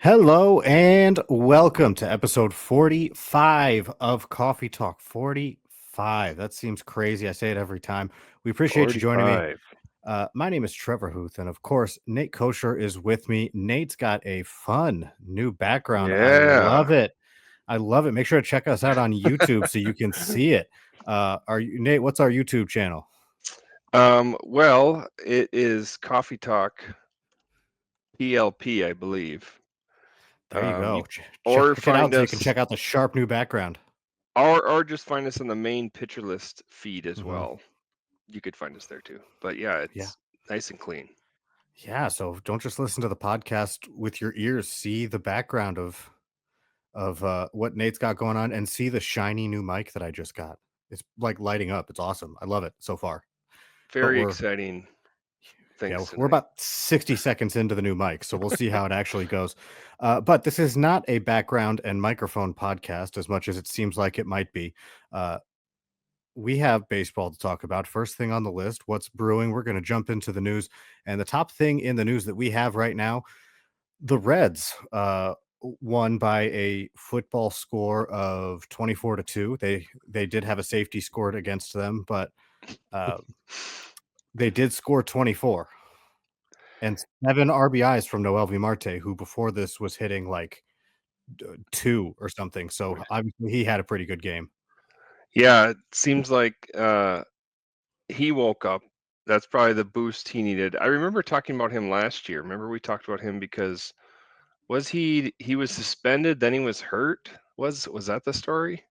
Hello and welcome to episode 45 of Coffee Talk. 45. That seems crazy. I say it every time. We appreciate you joining me. 45. My name is Trevor Huth, and of course, Nate Kosher is with me. Nate's got a fun new background. I Yeah. love it. I love it. Make sure to check us out on YouTube so you can see it. Nate, what's our YouTube channel? Well, it is Coffee Talk PLP, I believe. There you You go. or Check it out find so you can us check out the sharp new background. or just find us on the main picture list feed as Mhm. well. You could find us there too. But yeah, Yeah. it's nice and clean. Yeah, so don't just listen to the podcast with your ears. See the background of what Nate's got going on, and see the shiny new mic that I just got. It's like lighting up. It's awesome. I love it so far. But Very exciting yeah, things we're tonight. about 60 seconds into the new mic, so we'll see how it actually goes. But this is not a background and microphone podcast as much as it seems like it might be. Uh, we have baseball to talk about. First thing on the list, what's brewing? We're going to jump into the news, and the top thing in the news that we have right now. The Reds won by a football score of 24-2. They did have a safety scored against them, but uh, they did score 24 and 7 RBIs from Noel Marte, who before this was hitting like 2 or something. So obviously he had a pretty good game. Yeah, it seems like he woke up. That's probably the boost he needed. I remember talking about him last year. Remember we talked about him because he was suspended, then he was hurt? Was that the story?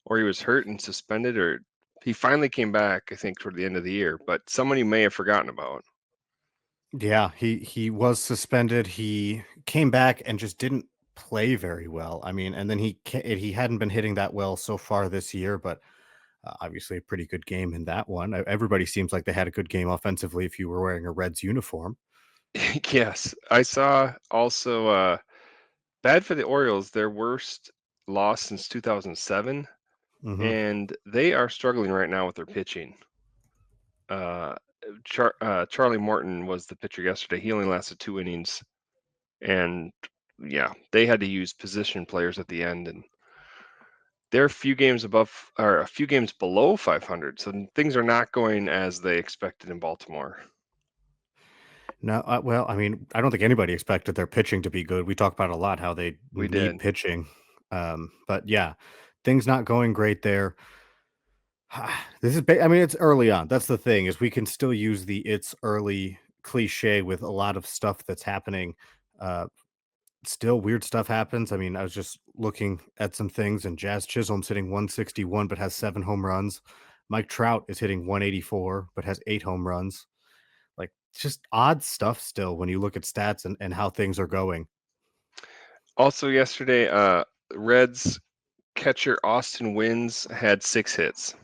Or he was hurt and suspended, or he finally came back, I think, toward the end of the year, but someone you may have forgotten about. Yeah, he was suspended. He came back and just didn't play very well. I mean, and then he hadn't been hitting that well so far this year, but obviously, a pretty good game in that one. Everybody seems like they had a good game offensively if you were wearing a Reds uniform. Yes, I saw also bad for the Orioles, their worst loss since 2007, Hmm. and they are struggling right now with their pitching. Uh, Charlie Morton was the pitcher yesterday. He only lasted 2 innings, and yeah, they had to use position players at the end, and they're a few games above or a few games below 500. So things are not going as they expected in Baltimore. No, well, I mean, I don't think anybody expected their pitching to be good. We talk about a lot how they We need did. pitching, but yeah, things not going great there. I mean, it's early on. That's the thing is we can still use the "it's early" cliche with a lot of stuff that's happening. Uh, Still weird stuff happens. I mean, I was just looking at some things, and Jazz Chisholm's hitting 161 but has 7 home runs. Mike Trout is hitting 184 but has 8 home runs. Like, it's just odd stuff still when you look at stats and how things are going. Also yesterday, Reds catcher Austin Wynns had 6 hits.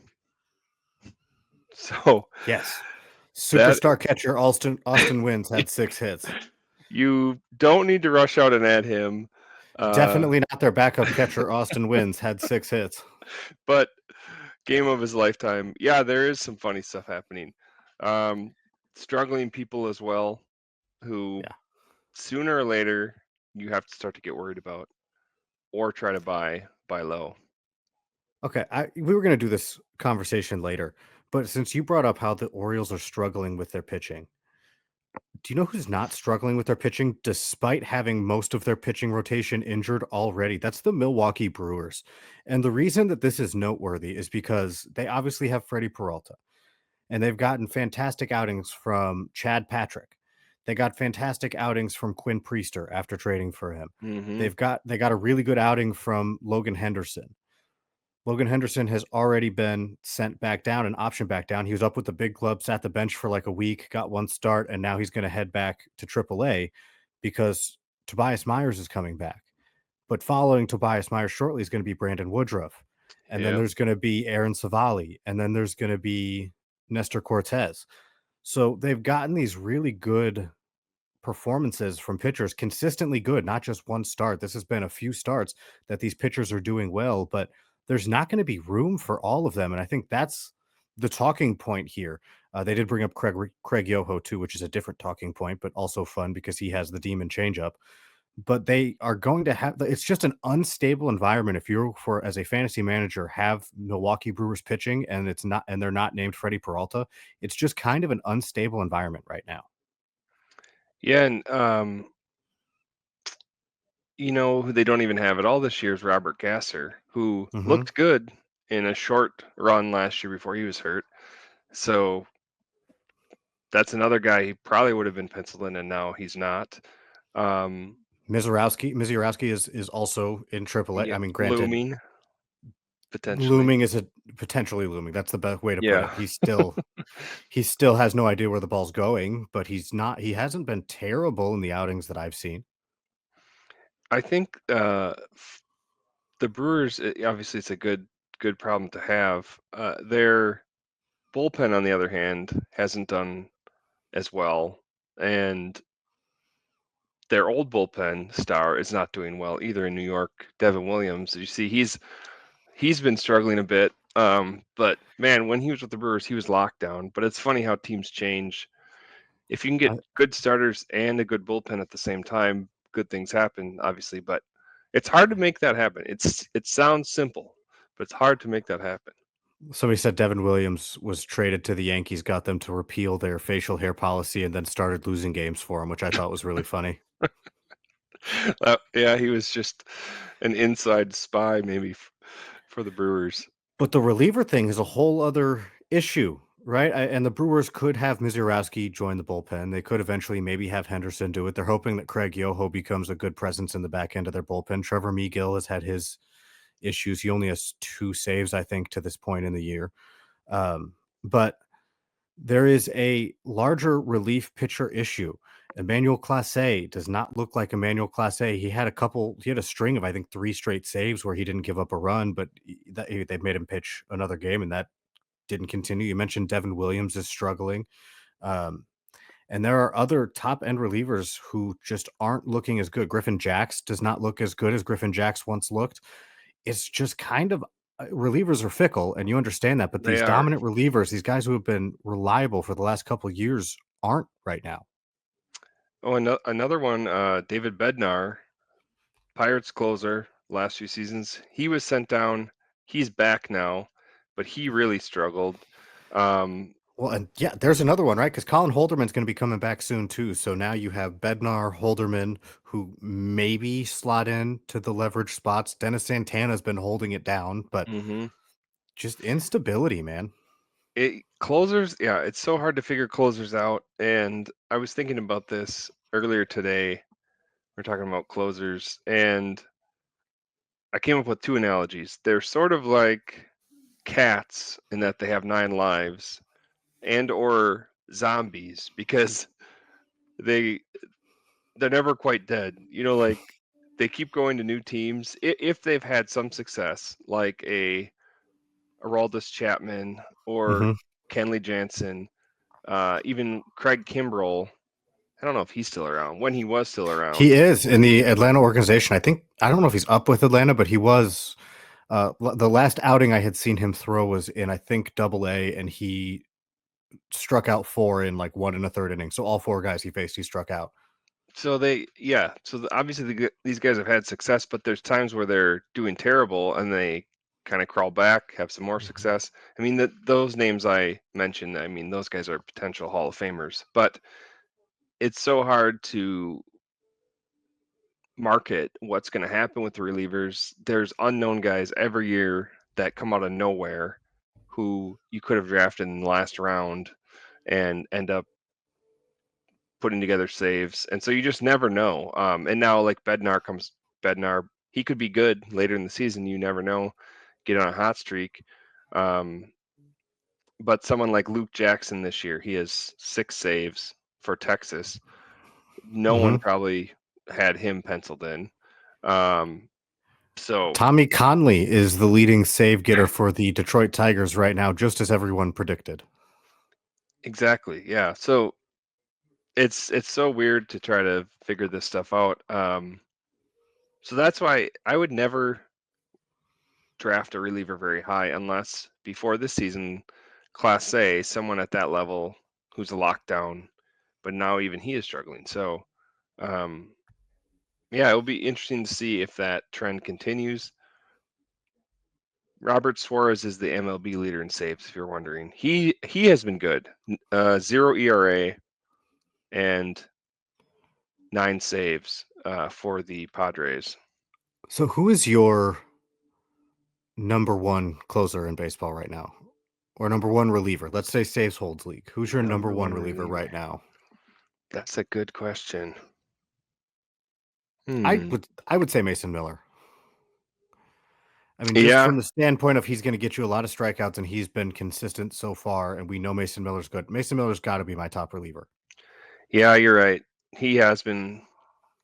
So Yes. that Superstar catcher Austin Wynns had 6 hits. you don't need to rush out and add him. Uh, Definitely not their backup catcher Austin Wynns had 6 hits. but game of his lifetime. Yeah, there is some funny stuff happening. Um, Struggling people as well, who Yeah. sooner or later you have to start to get worried about or try to buy low. Okay, we were going to do this conversation later, but since you brought up how the Orioles are struggling with their pitching, do you know who's not struggling with their pitching despite having most of their pitching rotation injured already? That's the Milwaukee Brewers. And the reason that this is noteworthy is because they obviously have Freddie Peralta, and they've gotten fantastic outings from Chad Patrick. They got fantastic outings from Quinn Priester after trading for him. Hmm. They got a really good outing from Logan Henderson. Logan Henderson has already been sent back down and optioned back down. He was up with the big club, sat the bench for like a week, got one start, and now he's going to head back to AAA because Tobias Myers is coming back. But following Tobias Myers shortly is going to be Brandon Woodruff. And then Yeah. there's going to be Aaron Savali. And then there's going to be Nestor Cortez. So they've gotten these really good performances from pitchers, consistently good, not just one start. This has been a few starts that these pitchers are doing well, but there's not going to be room for all of them. And I think that's the talking point here. They did bring up Craig Yoho too, which is a different talking point, but also fun because he has the demon changeup. but they are going to have it's just an unstable environment if you're for as a fantasy manager have Milwaukee Brewers pitching and it's not and they're not named Freddie Peralta. It's just kind of an unstable environment right now. Yeah, and who they don't even have at all this year is Robert Gasser, who Mhm. looked good in a short run last year before he was hurt. So that's another guy he probably would have been penciled in, and now he's not. Um, Mizorowski is also in AAA. yeah, I mean, granted, looming potentially. looming is a potentially looming. That's the best way to put Yeah, it. He still has no idea where the ball's going, but he hasn't been terrible in the outings that I've seen. I think the Brewers obviously it's a good problem to have. Their bullpen, on the other hand, hasn't done as well, and their old bullpen star is not doing well either in New York. Devin Williams, you see, he's been struggling a bit. But man, when he was with the Brewers, he was locked down. But it's funny how teams change. If you can get I, good starters and a good bullpen at the same time, good things happen, obviously. But it's hard to make that happen. It sounds simple, but it's hard to make that happen. Somebody said Devin Williams was traded to the Yankees, got them to repeal their facial hair policy, and then started losing games for him, which I thought was really funny. Yeah, he was just an inside spy, maybe for the Brewers. But the reliever thing is a whole other issue, right? And the Brewers could have Mizurowski join the bullpen. They could eventually maybe have Henderson do it. They're hoping that Craig Yoho becomes a good presence in the back end of their bullpen. Trevor Megill has had his issues. He only has 2 saves, I think, to this point in the year. But there is a larger relief pitcher issue. Emmanuel Clase does not look like Emmanuel Clase. He had a string of, I think, 3 straight saves where he didn't give up a run, but they made him pitch another game and that didn't continue. You mentioned Devin Williams is struggling. Um, and there are other top end relievers who just aren't looking as good. Griffin Jacks does not look as good as Griffin Jacks once looked. It's just kind of relievers are fickle, and you understand that. But They these are. dominant relievers, these guys who have been reliable for the last couple of years, aren't right now. Oh, another one, David Bednar, Pirates closer last few seasons. He was sent down. He's back now, but he really struggled. Um, Well, and yeah, there's another one, right? Because Colin Holderman's going to be coming back soon too. So now you have Bednar, Holderman, who maybe slot in to the leverage spots. Dennis Santana's been holding it down, but mhm. just instability, man. Closers, yeah, it's so hard to figure closers out. And I was thinking about this earlier today. We're talking about closers, and I came up with two analogies. They're sort of like cats in that they have 9 lives, and or zombies because they they're never quite dead. Like they keep going to new teams if they've had some success, like a Aroldis Chapman or Hmm. Kenley Jansen, even Craig Kimbrell. I don't know if he's still around. When he was still He around, is in the Atlanta organization. I don't know if he's up with Atlanta, but he was. The last outing I had seen him throw was in, I think, Double A, and he struck out 4 in like 1 1/3 inning. So all 4 guys he faced, he struck out. obviously these guys have had success, but there's times where they're doing terrible and they kind of crawl back, have some more Mhm. success. I mean, those names I mentioned, I mean, those guys are potential Hall of Famers, but it's so hard to market what's going to happen with the relievers. There's unknown guys every year that come out of nowhere who you could have drafted in the last round and end up putting together saves. And so you just never know. And now like Bednar, he could be good later in the season. You never know. Get on a hot streak. Um, but someone like Luke Jackson this year, he has 6 saves for Texas. No one Mhm. probably had him penciled in. Um, so Tommy Conley is the leading save getter for the Detroit Tigers right now, just as everyone predicted. exactly, yeah. So it's so weird to try to figure this stuff out. So that's why I would never draft a reliever very high unless before this season, Class A, someone at that level who's a lockdown, but now even he is struggling. So, um, Yeah, it'll be interesting to see if that trend continues. Robert Suarez is the MLB leader in saves, if you're wondering. He has been good. 0 ERA and 9 saves for the Padres. So who is your number one closer in baseball right now? Or number one reliever? Let's say saves holds league. Who's your number Number one one reliever reliever. right now? That's a good question. I Hmm. would I would say Mason Miller. I mean, just Yeah, from the standpoint of he's going to get you a lot of strikeouts, and he's been consistent so far, and we know Mason Miller's good. Mason Miller's got to be my top reliever. yeah, you're right. He has been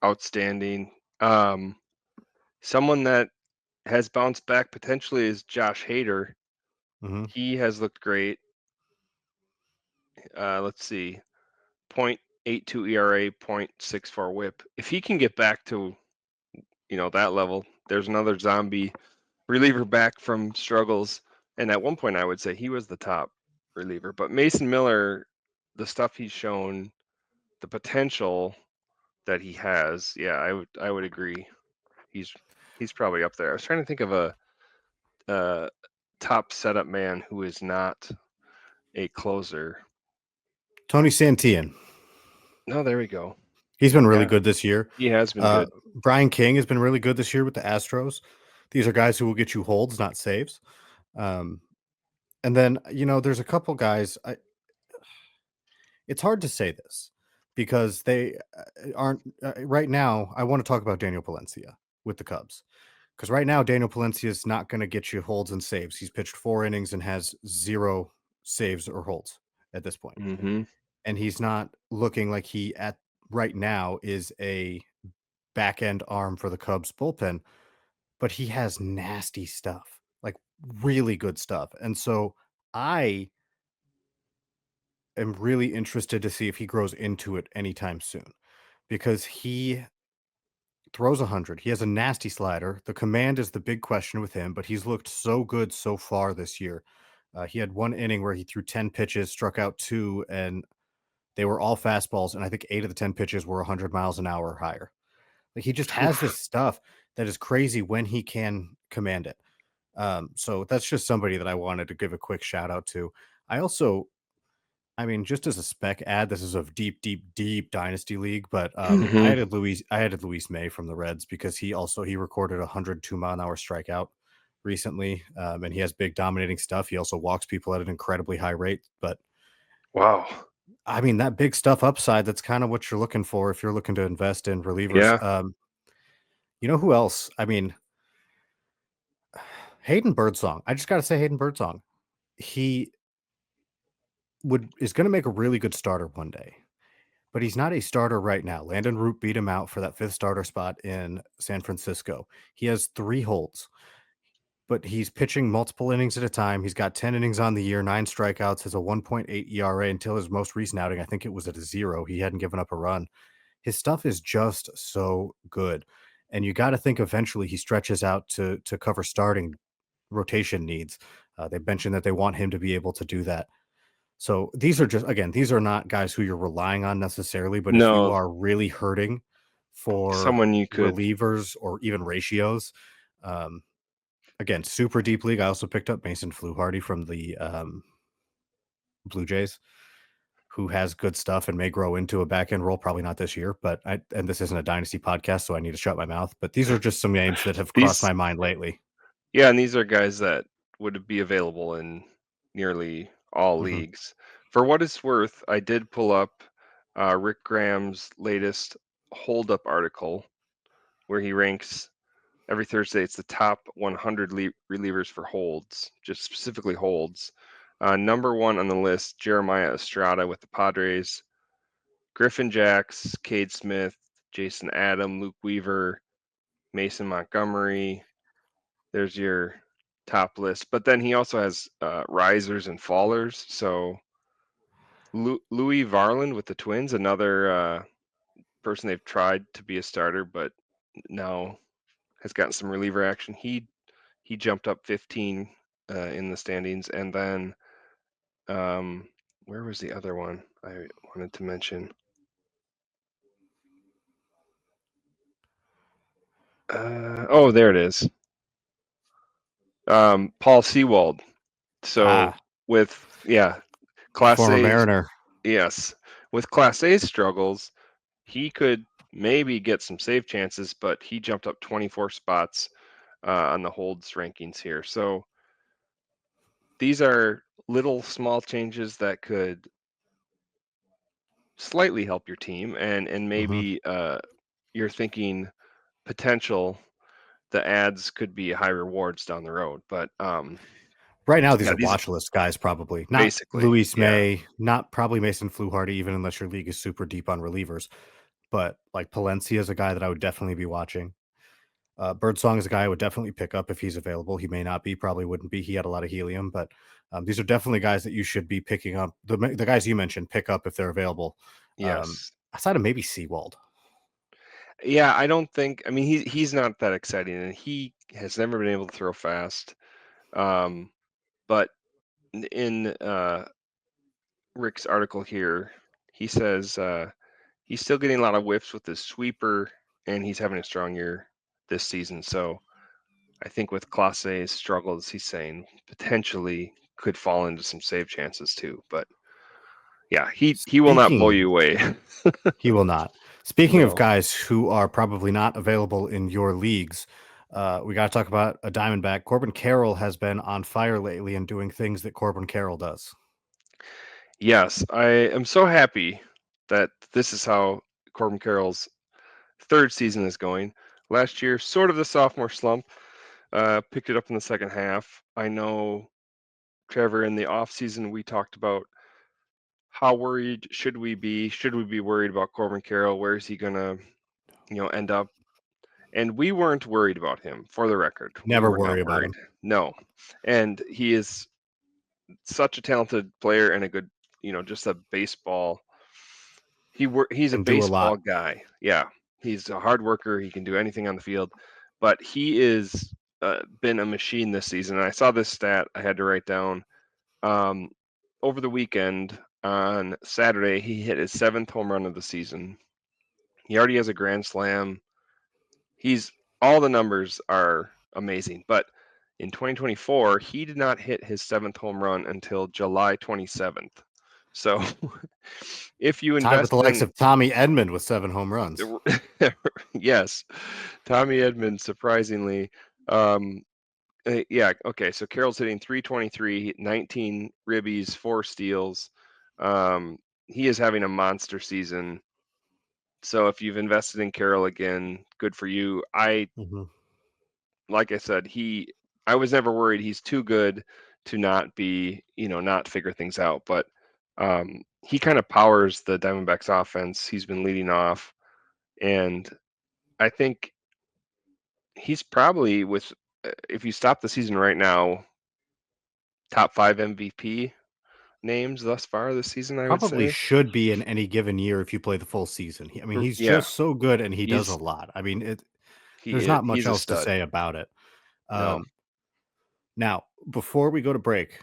outstanding. Someone that has bounced back potentially is Josh Hader. Hmm. He has looked great. Let's see, 0.82 ERA, 0.64 WHIP. If he can get back to that level, there's another zombie reliever back from struggles. And at one point, I would say he was the top reliever. But Mason Miller, the stuff he's shown, the potential that he has, yeah, I would agree. He's he's probably up there. I was trying to think of a top setup man who is not a closer. Tony Santillan. No, there we go. He's been really Yeah, good this year. he has been good. Brian King has been really good this year with the Astros. These are guys who will get you holds, not saves. Um, and then there's a couple guys. It's hard to say this because they aren't right now. I want to talk about Daniel Palencia with the Cubs because right now Daniel Palencia is not going to get you holds and saves. He's pitched 4 innings and has 0 saves or holds at this point, Hmm. and he's not looking like he at right now is a back end arm for the Cubs bullpen, but he has nasty stuff, like really good stuff. And so I am really interested to see if he grows into it anytime soon because he throws 100. He has a nasty slider. The command is the big question with him, but he's looked so good so far this year. He had 1 inning where he threw 10 pitches, struck out 2, and they were all fastballs. And I think 8 of the 10 pitches were 100 miles an hour or higher. Like he just has this stuff that is crazy when he can command it. So that's just somebody that I wanted to give a quick shout out to. I also, I mean, just as a spec ad, this is a deep, deep, deep dynasty league, but Hmm. I added Luis May from the Reds because he recorded a 102-mile-an-hour strikeout recently, and he has big dominating stuff. He also walks people at an incredibly high rate, but Wow. I mean that big stuff upside. That's kind of what you're looking for if you're looking to invest in relievers. Yeah. You know who else? I mean, Hayden Birdsong. I just got to say Hayden Birdsong. He is going to make a really good starter one day, but he's not a starter right now. Landon Root beat him out for that fifth starter spot in San Francisco. He has 3 holds, but he's pitching multiple innings at a time. He's got 10 innings on the year, 9 strikeouts, has a 1.8 ERA until his most recent outing. I think it was at a 0. He hadn't given up a run. His stuff is just so good. And you got to think eventually he stretches out to cover starting rotation needs. They mentioned that they want him to be able to do that. So these are just, again, these are not guys who you're relying on necessarily, but if you No, are really hurting for someone you could. relievers or even ratios, um, again, super deep league. I also picked up Mason Fluharty from the Blue Jays, who has good stuff and may grow into a back end role. Probably not this year, but and this isn't a dynasty podcast, so I need to shut my mouth. But these are just some names that have crossed These, my mind lately. yeah, and these are guys that would be available in nearly all Hmm. leagues. For what it's worth, I did pull up Rick Graham's latest hold up article where he ranks every Thursday. It's the top 100 relievers for holds, just specifically holds. Number one on the list, Jeremiah Estrada with the Padres, Griffin Jacks, Cade Smith, Jason Adam, Luke Weaver, Mason Montgomery. There's your top list. But then he also has risers and fallers. So Louis Varland with the Twins, another person they've tried to be a starter, but now has gotten some reliever action. He jumped up 15 in the standings, and then where was the other one I wanted to mention? There it is. Paul Sewald. So Ah, with Class former A, Mariner. yes, with Class A struggles, he could maybe get some save chances, but he jumped up 24 spots on the holds rankings here. So these are little small changes that could slightly help your team, and Hmm. maybe you're thinking potential the ads could be high rewards down the road. But Right now, these yeah, are these watch list guys, probably not basically, Luis yeah, May, not probably Mason Fluharty, even unless your league is super deep on relievers. But like Palencia is a guy that I would definitely be watching. Birdsong is a guy I would definitely pick up if he's available. He may not be, probably wouldn't be. He had a lot of helium, but these are definitely guys that you should be picking up. The guys you mentioned, pick up if they're available. yes. Outside of maybe Seawald. Yeah, I don't think. I mean, he's not that exciting, and he has never been able to throw fast. Um, but in Rick's article here, he says he's still getting a lot of whiffs with his sweeper, and he's having a strong year this season. So I think with Class A's struggles, he's saying potentially could fall into some save chances too. But yeah, he will not blow Speaking, you away. he will not. Speaking of No. guys who are probably not available in your leagues, we got to talk about a Diamondback. Corbin Carroll has been on fire lately and doing things that Corbin Carroll does. Yes, I am so happy that this is how Corbin Carroll's third season is going. Last year, sort of the sophomore slump, picked it up in the second half. I know, Trevor, in the off season, we talked about how worried should we be? Should we be worried about Corbin Carroll? Where is he gonna, end up? And we weren't worried about him. For the record, we Never were worry not about worried. him. No, and he is such a talented player and a good, just a baseball. He's a Can do a baseball lot. guy. Yeah, he's a hard worker. He can do anything on the field, but he is been a machine this season. And I saw this stat I had to write down. Um, Over the weekend on Saturday, he hit his 7th home run of the season. He already has a grand slam. He's All the numbers are amazing, but in 2024, he did not hit his 7th home run until July 27th. So if you Tied with the invested likes in of Tommy Edmond with 7 home runs. yes, Tommy Edmonds, surprisingly. Um, yeah, okay. So Carroll's hitting 323, 19 ribbies, 4 steals. Um, he is having a monster season. So if you've invested in Carroll again, good for you. Mhm. Like I said, I was never worried. He's too good to not be, not figure things out. But he kind of powers the Diamondbacks offense. He's been leading off, and I think he's probably if you stop the season right now, top 5 MVP names thus far this season, I would Probably say. should be in any given year if you play the full season. I mean, he's Yeah, just so good and he does a he's lot. I mean, there's not much he's a else to stud. say about it. No. Um, Now, before we go to break,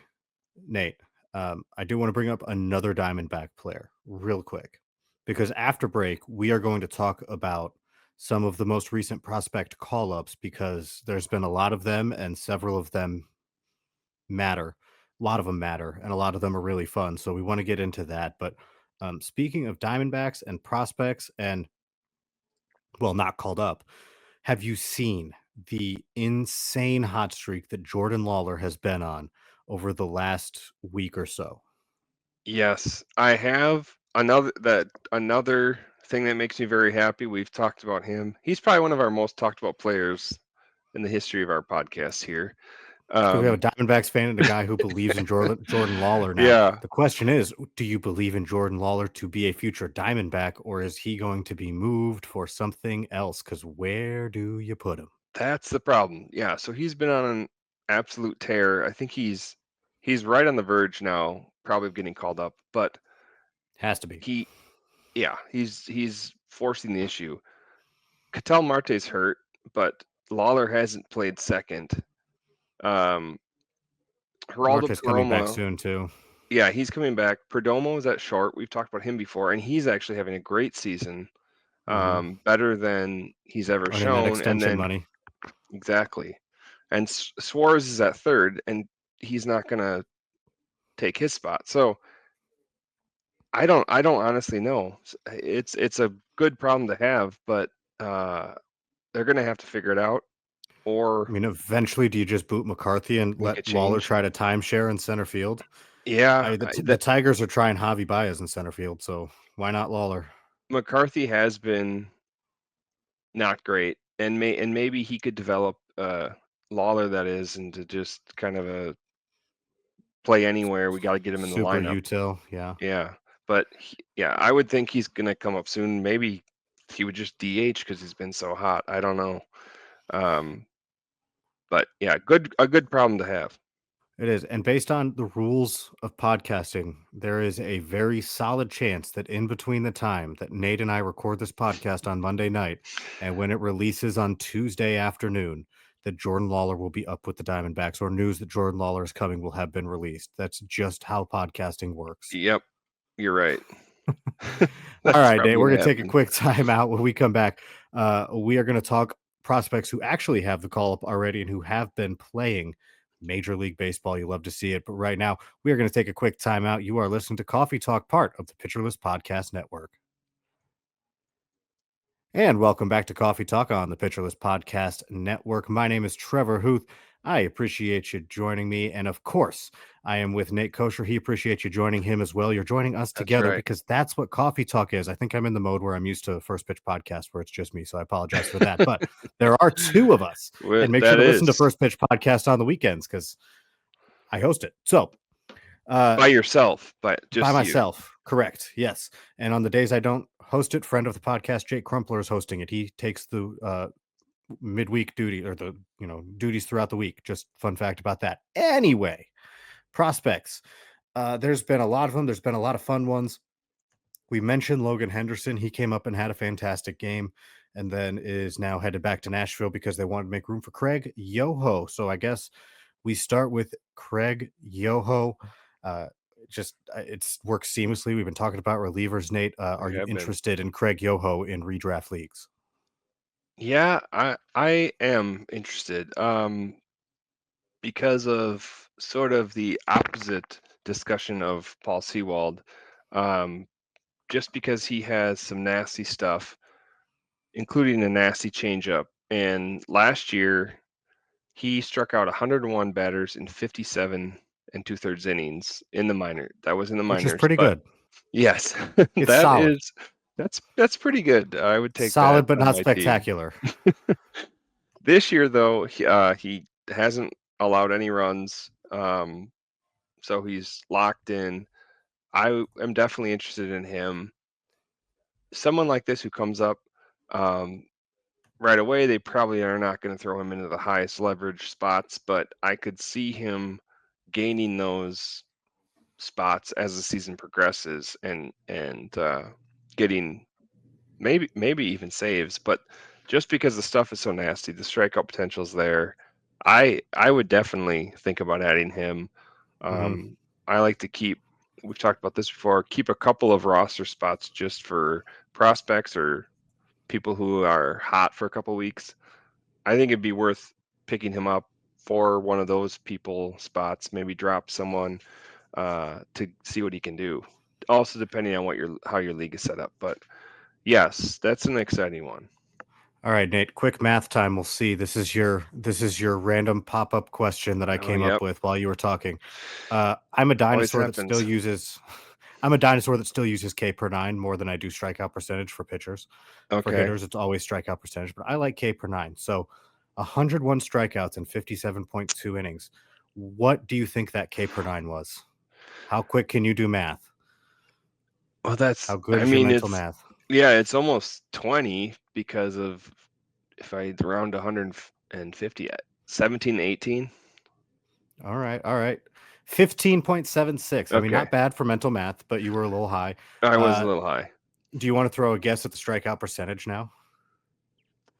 Nate, I do want to bring up another Diamondback player real quick because after break, we are going to talk about some of the most recent prospect call ups because there's been a lot of them and several of them matter. A lot of them matter and a lot of them are really fun. So we want to get into that. But speaking of Diamondbacks and prospects and, well, not called up, have you seen the insane hot streak that Jordan Lawler has been on over the last week or so? Yes, I have another thing that makes me very happy. We've talked about him. He's probably one of our most talked about players in the history of our podcast here. It's because we have a Um, Diamondbacks fan and a guy who believes in Jordan Lawler now. yeah, The question is, do you believe in Jordan Lawler to be a future Diamondback, or is he going to be moved for something else? Because where do you put him? that's the problem. Yeah, so he's been on an absolute tear. I think he's right on the verge now, probably of getting called up. But Has to be. he, yeah, he's forcing the issue. Cattell Marte's hurt, but Lawler hasn't played second. Um, Geraldo Marte's coming back Perdomo, soon, too. yeah, he's coming back. Perdomo is at short. We've talked about him before, and he's actually having a great season. better than he's ever Earning that shown. And extension then money. exactly, and Suarez is at third, and he's not going to take his spot. So I don't honestly know. It's a good problem to have, but they're going to have to figure it out, I or mean, eventually, do you just boot McCarthy and make a let Lawler change. try to timeshare in center field? Yeah, The Tigers are trying Javi Baez in center field, so why not Lawler? McCarthy has been not great, and maybe he could develop Lawler, that is, into just kind of a play anywhere. We got to get him in the Super lineup. util, yeah. Yeah, but yeah, I would think he's gonna come up soon. Maybe he would just DH because he's been so hot. I don't know. Um, but yeah, a good problem to have. It is. And based on the rules of podcasting, there is a very solid chance that in between the time that Nate and I record this podcast on Monday night and when it releases on Tuesday afternoon, that Jordan Lawler will be up with the Diamondbacks, or news that Jordan Lawler is coming will have been released. That's just how podcasting works. Yep, you're right. All That's right, Nate, probably we're gonna going to take a happen. quick time out. When we come back, we are going to talk prospects who actually have the call up already and who have been playing Major League Baseball. You love to see it. But right now, we are going to take a quick time out. You are listening to Coffee Talk, part of the Pitcherless Podcast Network. And welcome back to Coffee Talk on the Pitcherless Podcast Network. My name is Trevor Huth. I appreciate you joining me. And of course, I am with Nate Kosher. He appreciates you joining him as well. You're joining us That's together right. because that's what Coffee Talk is. I think I'm in the mode where I'm used to First Pitch Podcast where it's just me. So I apologize for that. But there are two of us. And make sure That to listen to is First Pitch Podcast on the weekends because I host it. So by yourself, but by just you. myself, correct. Yes. And on the days I don't host it, friend of the podcast, Jake Crumpler, is hosting it. He takes the midweek duty, or the duties throughout the week. Just fun fact about that. Anyway, prospects. There's been a lot of them. There's been a lot of fun ones. We mentioned Logan Henderson. He came up and had a fantastic game, and then is now headed back to Nashville because they wanted to make room for Craig Yoho. So I guess we start with Craig Yoho. It's worked seamlessly. We've been talking about relievers. Nate, are We you have been. interested in Craig Yoho in redraft leagues? Yeah, I am interested. Because of sort of the opposite discussion of Paul Sewald. Um, just because he has some nasty stuff, including a nasty changeup. And last year, he struck out 101 batters in 57 and two-thirds innings in the minor. That was in the Which is minors, pretty but good. yes, It's solid. that's pretty good. I would take that Solid, but on not my team. spectacular. This year, though, he hasn't allowed any runs, so he's locked in. I am definitely interested in him. Someone like this who comes up um, right away, they probably are not going to throw him into the highest leverage spots, but I could see him gaining those spots as the season progresses, and getting maybe even saves. But just because the stuff is so nasty, the strikeout potential is there. I would definitely think about adding him. Mhm. I like to keep. We've talked about this before. Keep a couple of roster spots just for prospects or people who are hot for a couple weeks. I think it'd be worth picking him up for one of those people spots. Maybe drop someone to see what he can do. Also, depending on how your league is set up. But yes, that's an exciting one. All right, Nate, quick math time. We'll see. This is your random pop-up question that I Oh, came up yep. with while you were talking. I'm a Always dinosaur that still happens. uses I'm a dinosaur that still uses K per nine more than I do strikeout percentage for pitchers. For Okay. hitters, it's always strikeout percentage, but I like K per nine. So 101 strikeouts and 57.2 innings. What do you think that K per nine was? How quick can you do math? Well, How good is your mental math? it's almost 20 because of if I round 150 at 17, 18. All right, all right. 15.76. I mean, Okay. not bad for mental math, but you were a little high. I was a little high. Do you want to throw a guess at the strikeout percentage now?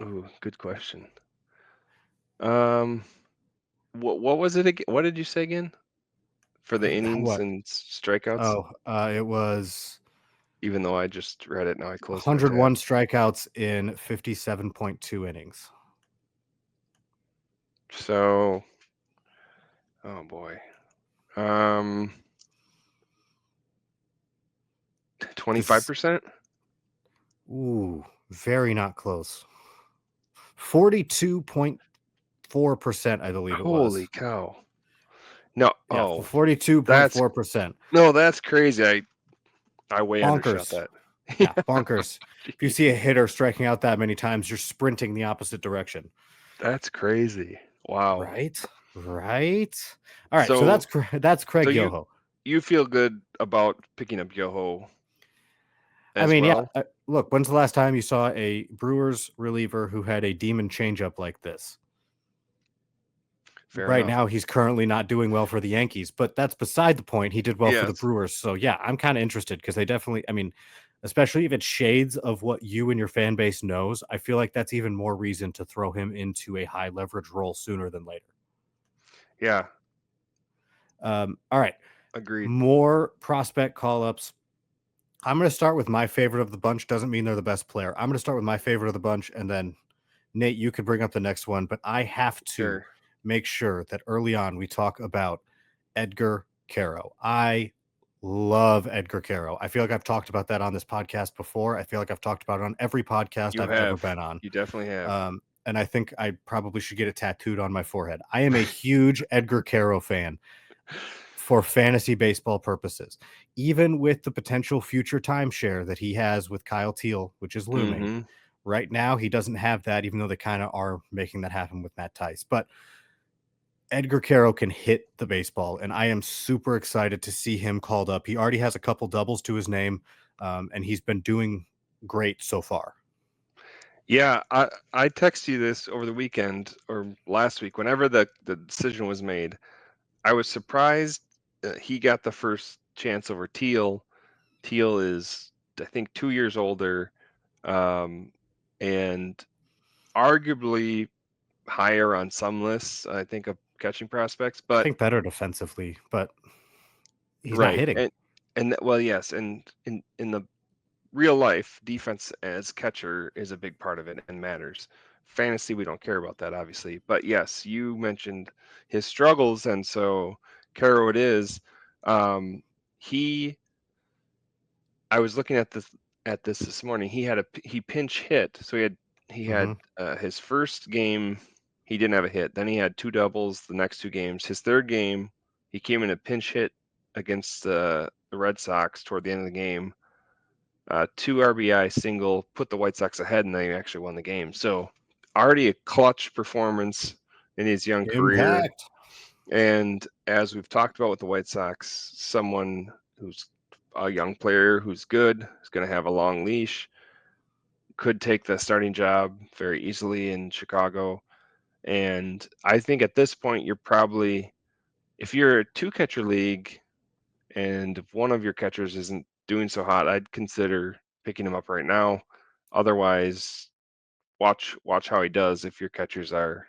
Ooh, good question. Um, what was it again? What did you say again? For the innings What? and strikeouts? Oh, it was even though I just read it. Now I closed my tab. 101 strikeouts in 57.2 innings. So, oh boy, 25%. Ooh, very not close. 42.4%, I believe it Holy was. cow! No, Yeah, oh, that's 42.4%. no, that's crazy. I way undershot Bonkers. that. Yeah, bonkers. If you see a Jeez, hitter striking out that many times, you're sprinting the opposite direction. that's crazy. Wow. Right? Right? All right, so So, that's so Craig you Yoho. you feel good about picking up Yoho I as mean, yeah, well? look, when's the last time you saw a Brewers reliever who had a demon changeup like this? Fair Right enough. now, he's currently not doing well for the Yankees, but that's beside the point. He did well for the Yes. Brewers. So, yeah, I'm kind of interested because they definitely, I mean, especially if it's shades of what you and your fan base knows, I feel like that's even more reason to throw him into a high leverage role sooner than later. Yeah. All right. Agreed. More prospect call ups. I'm going to start with my favorite of the bunch. Doesn't mean they're the best player. I'm going to start with my favorite of the bunch, and then Nate, you could bring up the next one. But I have to Sure. make sure that early on we talk about Edgar Carroll. I love Edgar Carroll. I feel like I've talked about that on this podcast before. I feel like I've talked about it on every podcast You I've ever have. been on. You definitely have. And I think I probably should get it tattooed on my forehead. I am a huge Edgar Carroll fan for fantasy baseball purposes, even with the potential future timeshare that he has with Kyle Teal, which is looming. Mm-hmm. Right now, he doesn't have that, even though they kind of are making that happen with Matt Tice. But Edgar Carroll can hit the baseball, and I am super excited to see him called up. He already has a couple doubles to his name, and he's been doing great so far. Yeah, I texted you this over the weekend or last week. Whenever the decision was made, I was surprised he got the first chance over Teal. Teal is, I think, 2 years older, and arguably higher on some lists, I think, of catching prospects. I But think better defensively, but he's not right, hitting. well, yes, and in the real life, defense as catcher is a big part of it and matters. Fantasy, we don't care about that, obviously. But yes, you mentioned his struggles, and so Carroll it is. He I was looking at this morning. He pinch hit. So he had Hmm. his first game, he didn't have a hit. Then he had two doubles the next two games. His third game, he came in a pinch hit against the Red Sox toward the end of the game. Two RBI single, put the White Sox ahead, and they actually won the game. So already a clutch performance in his young career. Impact. And as we've talked about with the White Sox, someone who's a young player who's good, is going to have a long leash, could take the starting job very easily in Chicago. And I think at this point, you're probably, if you're a two catcher league and if one of your catchers isn't doing so hot, I'd consider picking him up right now. Otherwise, watch how he does if your catchers are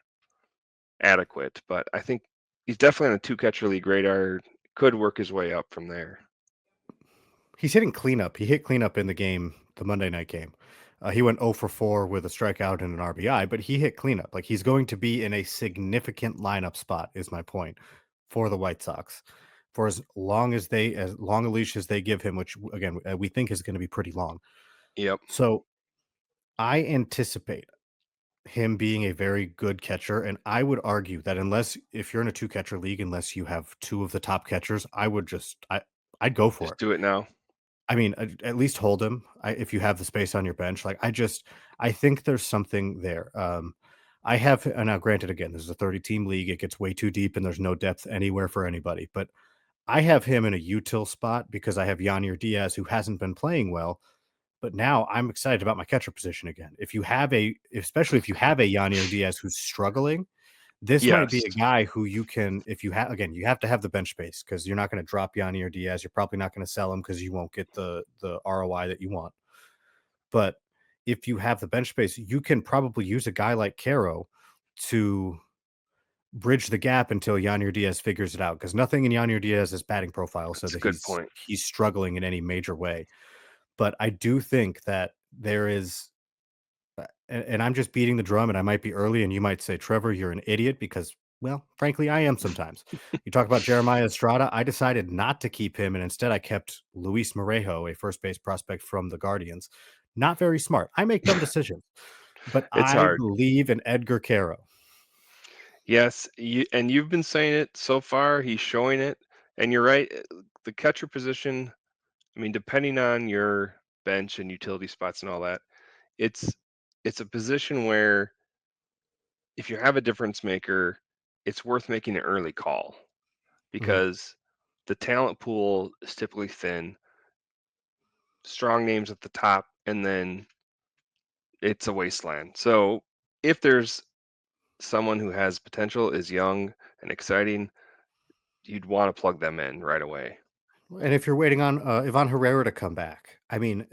adequate. But I think he's definitely on a two catcher league radar. Could work his way up from there. He's hitting cleanup. He hit cleanup in the game, the Monday night game. He went 0 for 4 with a strikeout and an RBI, but he hit cleanup. Like he's going to be in a significant lineup spot, is my point, for the White Sox. For as long a leash as they give him, which again we think is going to be pretty long. Yep. So I anticipate him being a very good catcher, and I would argue that if you're in a two catcher league, unless you have two of the top catchers, I'd go for Just it. do it now. I mean, at least hold him if you have the space on your bench. Like I think there's something there. I have, and now granted, again, this is a 30 team league. It gets way too deep, and there's no depth anywhere for anybody. But I have him in a util spot because I have Yanier Diaz, who hasn't been playing well. But now I'm excited about my catcher position again. Especially if you have a Yanier Diaz who's struggling, this might be Yes. a guy who you can, if you have, again, you have to have the bench space because you're not going to drop Yanni or Diaz. You're probably not going to sell him because you won't get the ROI that you want. But if you have the bench space, you can probably use a guy like Caro to bridge the gap until Yanier Diaz figures it out because nothing in Yanier Diaz's batting profile said That's a that good he's point. struggling in any major way. but I do think that there is and I'm just beating the drum, and I might be early, and you might say, Trevor, you're an idiot because, well, frankly, I am sometimes. You talk about Jeremiah Estrada. I decided not to keep him, and instead I kept Luis Morejo, a first base prospect from the Guardians. Not very smart. I make dumb decisions, but It's I hard. believe in Edgar Carroll. Yes, you've been saying it so far. He's showing it, and you're right. The catcher position. I mean, depending on your bench and utility spots and all that, it's it's a position where if you have a difference maker, it's worth making an early call Mhm. because the talent pool is typically thin, strong names at the top, and then it's a wasteland. So if there's someone who has potential, is young and exciting, you'd want to plug them in right away. And if you're waiting on Ivan Herrera to come back, I mean,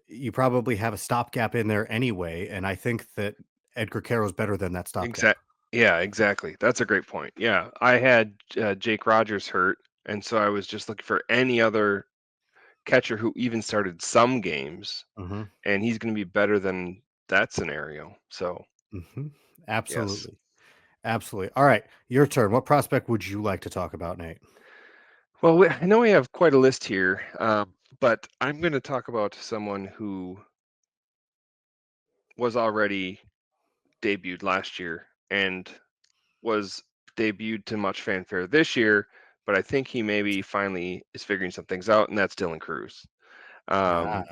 you probably have a stopgap in there anyway, and I think that Edgar Carroll's better than that stopgap. Exact. Yeah, exactly. That's a great point. Yeah, I had Jake Rogers hurt, and so I was just looking for any other catcher who even started some games, Mhm. and he's going to be better than that scenario. So Mhm. yes. Absolutely. Absolutely. All right, your turn. What prospect would you like to talk about, Nate? Well, I know we have quite a list here, but I'm going to talk about someone who was already debuted last year and was debuted to much fanfare this year, but I think he maybe finally is figuring some things out, and that's Dylan Cruz. Um, Ah,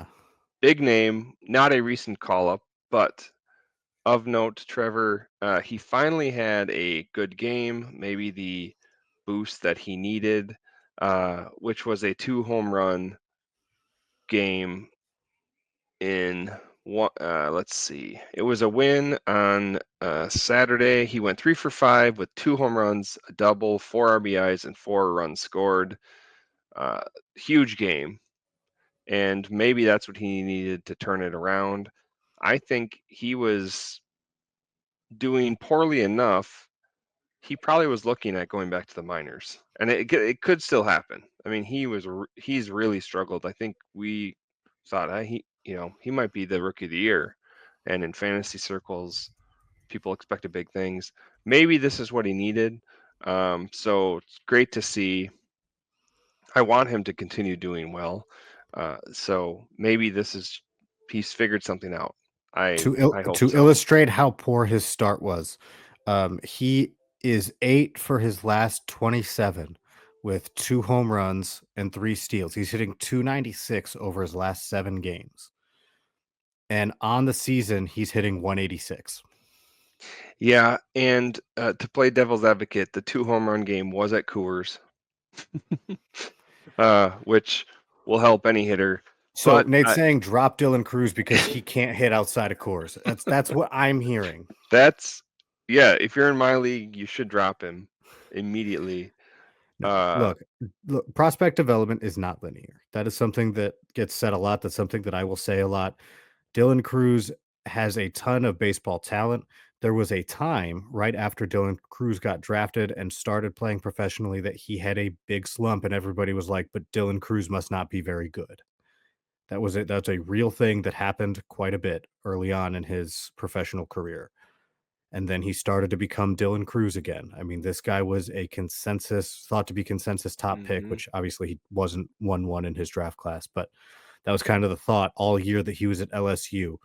big name, not a recent call up, but of note, Trevor, he finally had a good game, maybe the boost that he needed, which was a 2 home run game in one. Let's see, it was a win on Saturday. He went 3 for 5 with 2 home runs, a double, 4 RBIs, and 4 runs scored. Uh, Huge game, and maybe that's what he needed to turn it around. I think he was doing poorly enough. He probably was looking at going back to the minors, and it could still happen. I mean, he's really struggled. I think we thought he might be the rookie of the year, and in fantasy circles, people expected big things. Maybe this is what he needed. So it's great to see. I want him to continue doing well. So maybe he's figured something out. I hope to so. illustrate how poor his start was, he is 8 for his last 27 with 2 home runs and 3 steals. He's hitting 296 over his last 7 games. And on the season, he's hitting 186. Yeah, and to play devil's advocate, the 2 home run game was at Coors, which will help any hitter. So But Nate's saying drop Dylan Cruz because he can't hit outside of course. That's what I'm hearing. that's yeah. If you're in my league, you should drop him immediately. No, Uh, look, prospect development is not linear. That is something that gets said a lot. That's something that I will say a lot. Dylan Cruz has a ton of baseball talent. There was a time right after Dylan Cruz got drafted and started playing professionally that he had a big slump, and everybody was like, but Dylan Cruz must not be very good. That was it. That's a real thing that happened quite a bit early on in his professional career. And then he started to become Dylan Cruz again. I mean, this guy was a consensus, thought to be consensus top pick, mhm. which obviously he wasn't 1-1 in his draft class, but that was kind of the thought all year that he was at LSU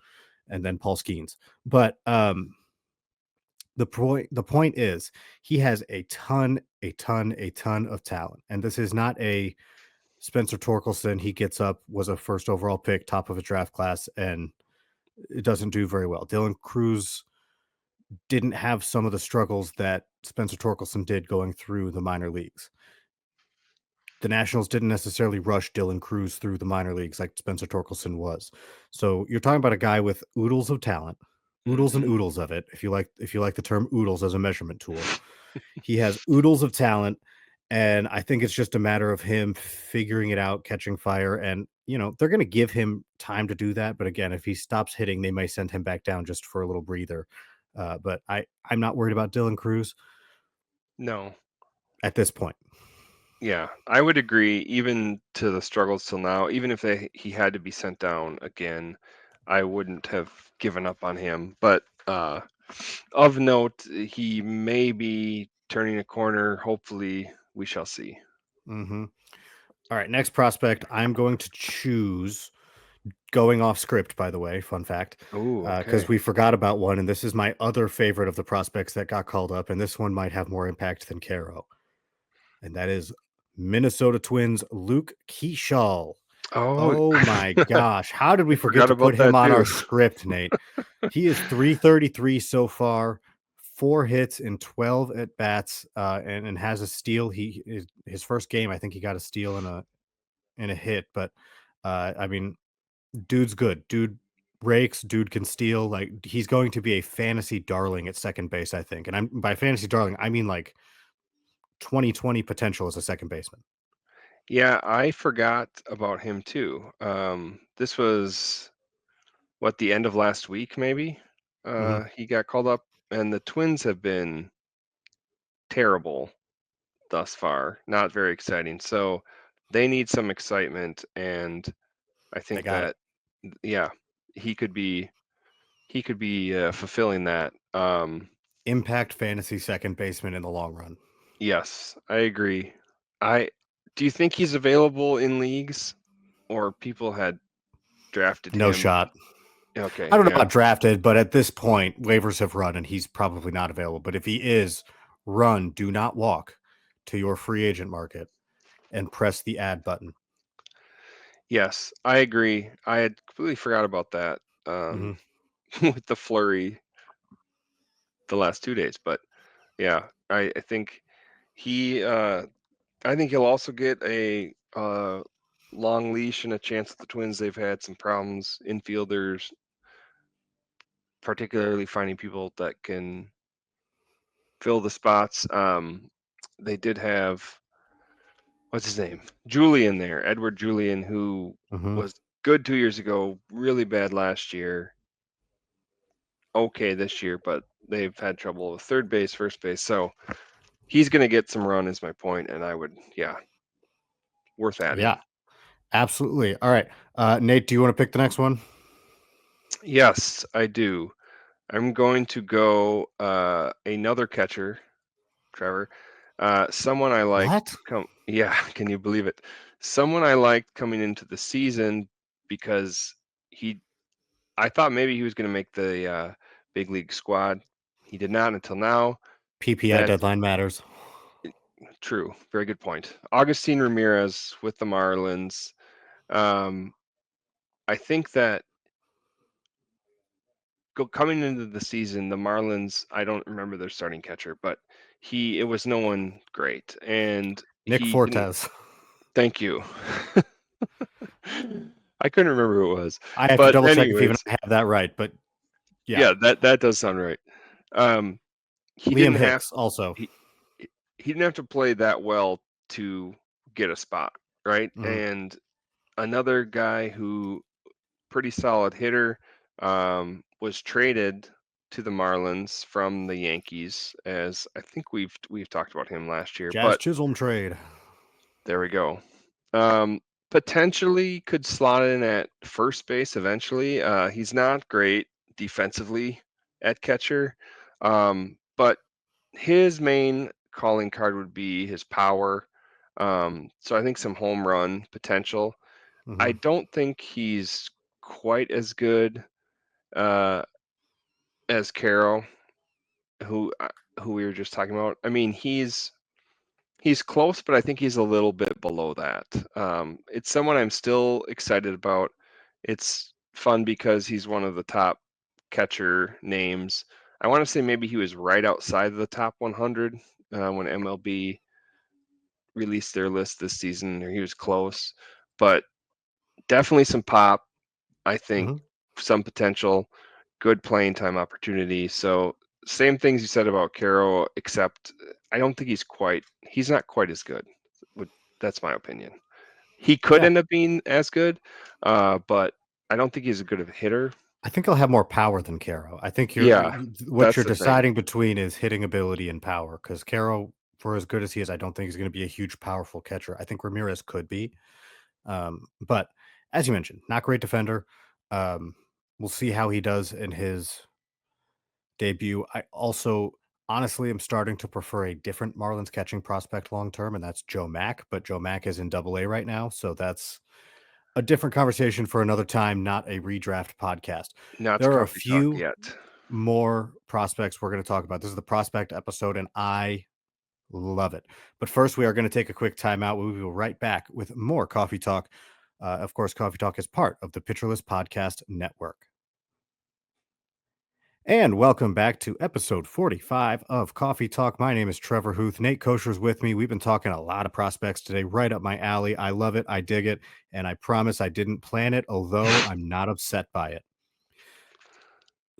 and then Paul Skeens. But the point is he has a ton of talent. And this is not a Spencer Torkelson. He gets up, was a first overall pick, top of a draft class, and it doesn't do very well. Dylan Cruz didn't have some of the struggles that Spencer Torkelson did going through the minor leagues. The Nationals didn't necessarily rush Dylan Cruz through the minor leagues like Spencer Torkelson was. So you're talking about a guy with oodles of talent, oodles and Mhm. oodles of it. If you like the term oodles as a measurement tool, he has oodles of talent, and I think it's just a matter of him figuring it out, catching fire, and they're going to give him time to do that. But again, if he stops hitting, they may send him back down just for a little breather. But I'm not worried about Dylan Cruz No. at this point. Yeah, I would agree. Even to the struggles till now, even if he had to be sent down again, I wouldn't have given up on him. But of note, he may be turning a corner. Hopefully, we shall see. Mm-hmm. All right, next prospect. I'm going to choose, going off script, by the way, fun fact, Oh, because okay. we forgot about one, and this is my other favorite of the prospects that got called up, and this one might have more impact than Carroll, and that is Minnesota Twins Luke Keeschall. Oh, Oh my gosh, how did we I forget forgot to put about him that on too. our script, Nate? He is 333 so far, 4 hits in 12 at bats, and has a steal. His first game, I think he got a steal and a hit, but I mean, dude's good. Dude rakes, dude can steal. Like, he's going to be a fantasy darling at second base, I think. And I'm by fantasy darling, I mean like 2020 potential as a second baseman. Yeah, I forgot about him too. This was what, the end of last week, maybe. Hmm. He got called up, and the Twins have been terrible thus far. Not very exciting. So they need some excitement, and I They think got it. that yeah, he could be fulfilling that. Impact fantasy second baseman in the long run. Yes, I agree. I Do you think he's available in leagues, or people had drafted No him? shot. I Okay, don't know yeah. about drafted, but at this point, waivers have run and he's probably not available. But if he is, run, do not walk to your free agent market and press the add button. Yes, I agree. I had completely forgot about that Hmm. with the flurry the last 2 days. But yeah, I think he I think he'll also get a long leash and a chance with the Twins. They've had some problems, infielders, particularly finding people that can fill the spots. They did have, what's his name, Julian there, Edward Julian, who Hmm. was good 2 years ago, really bad last year, okay this year, but they've had trouble with third base, first base. So he's going to get some run, is my point, and I would, yeah, worth adding. Yeah, absolutely. All right. Nate, do you want to pick the next one? Yes, I do. I'm going to go another catcher, Trevor. Someone I liked What? come. Yeah, can you believe it? Someone I liked coming into the season because he. I thought maybe he was going to make the big league squad. He did not until now. PPI That's deadline matters. true. Very good point. Augustine Ramirez with the Marlins. Um, I think that coming into the season, the Marlins, I don't remember their starting catcher, but it was no one great, and Nick he didn't. Fortes. Thank you. I couldn't remember who it was, I have to but double check if even anyways, I have that right, but yeah. yeah, that does sound right. Um, he Liam didn't have Hicks also. he he didn't have to play that well to get a spot, right? Hmm. And another guy who pretty solid hitter, was traded to the Marlins from the Yankees, as I think we've talked about him last year, Jazz but Chisholm trade. there we go. Um, Potentially could slot in at first base eventually. He's not great defensively at catcher, but his main calling card would be his power. So I think some home run potential. I Hmm. don't think he's quite as good uh, as Carroll, who we were just talking about. I mean, he's close, but I think he's a little bit below that. It's someone I'm still excited about. It's fun because he's one of the top catcher names. I want to say maybe he was right outside of the top 100 when MLB released their list this season, or he was close, but definitely some pop. I think Hmm. some potential, good playing time opportunity. So same things you said about Carroll, except I don't think he's not quite as good. Would That's my opinion. He could Yeah, end up being as good, but I don't think he's as good of a hitter. I think he'll have more power than Caro. I think Yeah, what that's you're the thing. deciding between is hitting ability and power because Caro for as good as he is, I don't think he's going to be a huge, powerful catcher. I think Ramirez could be. But as you mentioned, not great defender. Um, we'll see how he does in his debut. I also honestly am starting to prefer a different Marlins catching prospect long term, and that's Joe Mack. But Joe Mack is in Double A right now, so that's a different conversation for another time, not a redraft podcast. Not There are a coffee talk few yet. more prospects we're going to talk about. This is the prospect episode, and I love it. But first, we are going to take a quick timeout. We will be right back with more Coffee Talk. Of course, Coffee Talk is part of the Pitcherless Podcast Network. And welcome back to episode 45 of Coffee Talk. My name is Trevor Huth. Nate Kosher's with me. We've been talking a lot of prospects today, right up my alley. I love it. I dig it. And I promise I didn't plan it, although I'm not upset by it.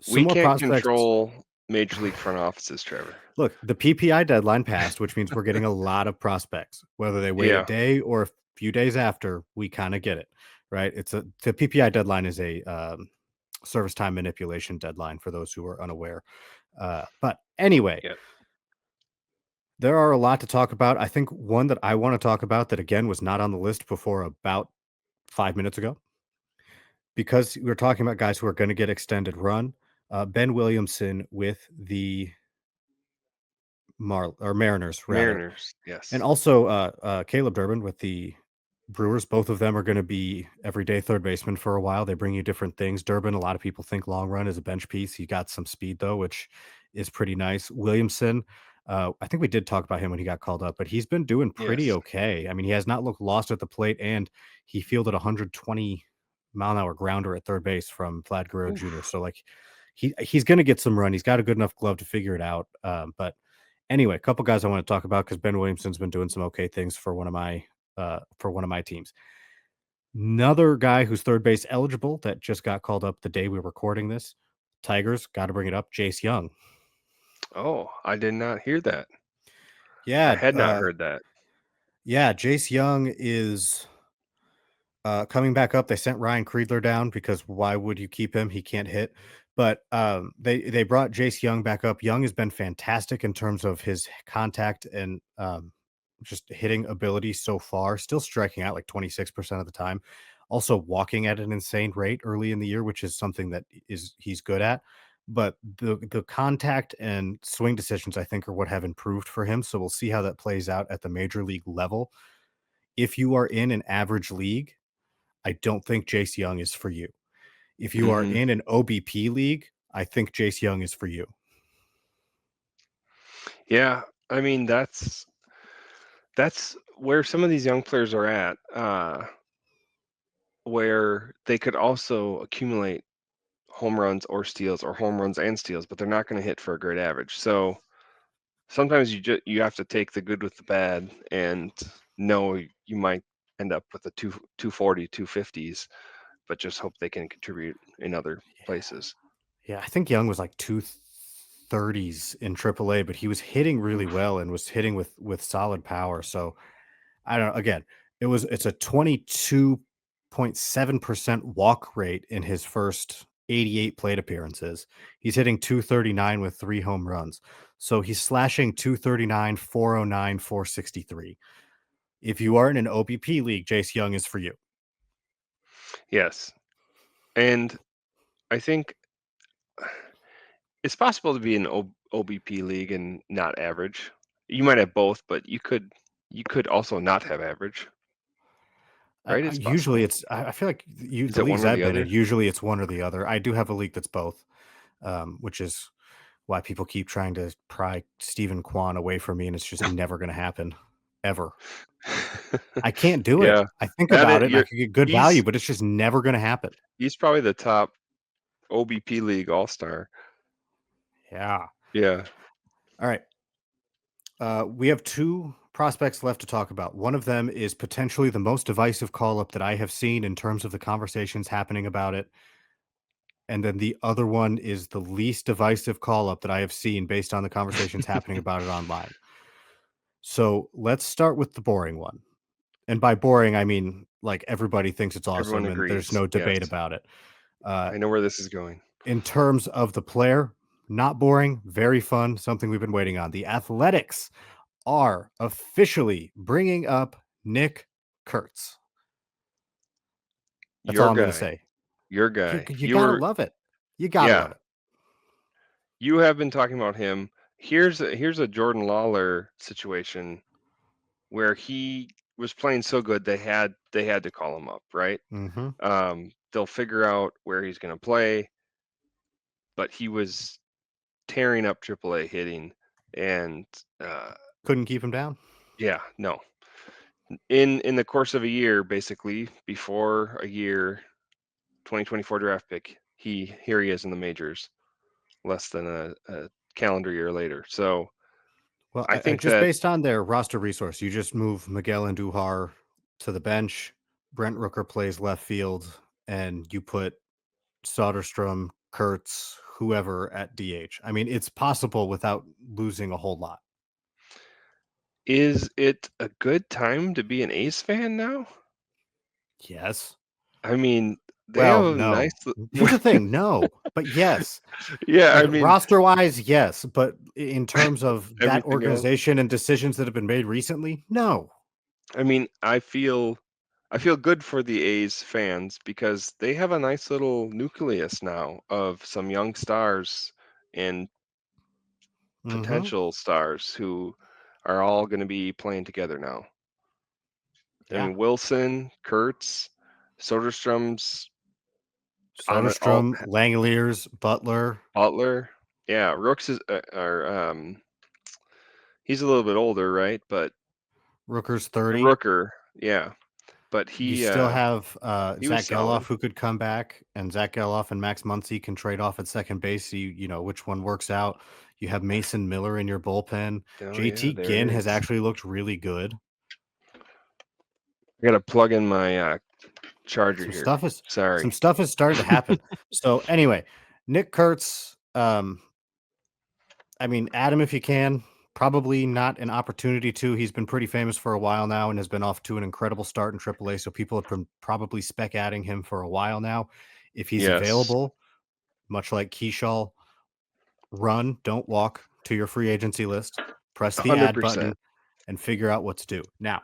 Some We more can't prospects. control major league front offices, Trevor. Look, the PPI deadline passed, which means we're getting a lot of prospects. Whether they wait a Yeah. day or a few days after, we kind of get it, right? The PPI deadline is a service time manipulation deadline for those who are unaware. But anyway, Yeah. there are a lot to talk about. I think one that I want to talk about that again was not on the list before about 5 minutes ago, because we're talking about guys who are going to get extended run. Ben Williamson with the Mariners rather. Mariners. And Yes. also, Caleb Durbin with the Brewers. Both of them are going to be everyday third baseman for a while. They bring you different things. Durbin, a lot of people think long run is a bench piece. He got some speed though, which is pretty nice. Williamson, I think we did talk about him when he got called up, but he's been doing pretty Yes. okay. I mean, he has not looked lost at the plate, and he fielded a 120-mile-an-hour grounder at third base from Vlad Guerrero Jr. Oof. So like, he's going to get some run. He's got a good enough glove to figure it out. But anyway, a couple guys I want to talk about because Ben Williamson's been doing some okay things for one of my teams. Another guy who's third base eligible that just got called up the day we were recording this. Tigers, got to bring it up. Jace Young. Oh, I did not hear that. I Yeah, had not heard that. yeah. Jace Young is coming back up. They sent Ryan Creedler down because why would you keep him? He can't hit. But they brought Jace Young back up. Young has been fantastic in terms of his contact and just hitting ability so far. Still striking out like 26% of the time. Also walking at an insane rate early in the year, which is something that he's good at. But the contact and swing decisions, I think, are what have improved for him. So we'll see how that plays out at the major league level. If you are in an average league, I don't think Jace Young is for you. If you are Hmm. in an OBP league, I think Jace Young is for you. Yeah. I mean, that's where some of these young players are at, where they could also accumulate home runs or steals, or home runs and steals, but they're not going to hit for a great average. So sometimes you have to take the good with the bad, and know you might end up with a 240, 250s, but just hope they can contribute in other places. Yeah, I think Young was like 230s in AAA, but he was hitting really Oof. well and was hitting with solid power. So I don't know. Again, it's a 22.7% walk rate in his first 88 plate appearances. He's hitting 239 with 3 home runs. So he's slashing 239, 409, 463. If you are in an OBP league, Jace Young is for you. Yes. And I think it's possible to be in OBP league and not average. You might have both, but you could also not have average, right? It's Usually possible. I feel like Is the it one leagues or I've the been in, other? usually it's one or the other. I do have a league that's both, which is why people keep trying to pry Stephen Kwan away from me, and it's just never going to happen, ever. I can't do it. Yeah. I think That about it, it, and I you're could get good value, he's but it's just never going to happen. he's probably the top OBP league all-star. Yeah. Yeah. All right. We have 2 prospects left to talk about. One of them is potentially the most divisive call up that I have seen in terms of the conversations happening about it. And then the other one is the least divisive call up that I have seen based on the conversations happening about it online. So let's start with the boring one. And by boring, I mean like everybody thinks it's Everyone awesome and there's agrees. no Yes. debate about it. Uh, I know where this is going. in terms of the player, not boring, very fun, something we've been waiting on. The Athletics are officially bringing up Nick Kurtz. That's all Your I'm going to guy. say. Your You, guy. you got to love it. You got to Yeah. love it. You have been talking about him. Here's a Jordan Lawler situation where he was playing so good they had to call him up, right? Mm-hmm. They'll figure out where he's going to play, but he was tearing up AAA hitting, and Couldn't keep him down. yeah, no. In the course of a year, basically before a year, 2024 draft pick, here he is in the majors, less than a calendar year later. So Well, I think just that based on their roster resource, you just move Miguel Andujar to the bench. Brent Rooker plays left field, and you put Soderstrom, Kurtz, whoever at DH. I mean, it's possible without losing a whole lot. is it a good time to be an A's fan now? Yes. I mean, they have Well, a nice. no. Here's the thing. No, but yes. Yeah, Like I mean, roster wise, yes. But in terms of that everything else. organization and decisions that have been made recently, no. I mean, I feel good for the A's fans because they have a nice little nucleus now of some young stars and Mm-hmm. potential stars who are all going to be playing together now. I Yeah. mean, Wilson, Kurtz, Soderstrom's on it all. Soderstrom, Langoliers, Butler, Butler, yeah, Rooks is he's a little bit older, right? But Rooker's 30. Rooker, yeah, but You he still have he was Zach Geloff solid. who could come back, and Zach Geloff and Max Muncy can trade off at second base. So you know which one works out. You have Mason Miller in your bullpen. Oh yeah, JT there it Ginn has is. actually looked really good. I gotta plug in my charger Some here. stuff is Sorry. starting to happen. So anyway, Nick Kurtz. I mean, Adam, if you can, probably not an opportunity to. He's been pretty famous for a while now and has been off to an incredible start in AAA. So people have been probably spec adding him for a while now. If he's Yes, available, much like Keyshaw, run, don't walk to your free agency list, press the add 100%. button, and figure out what to do. Now,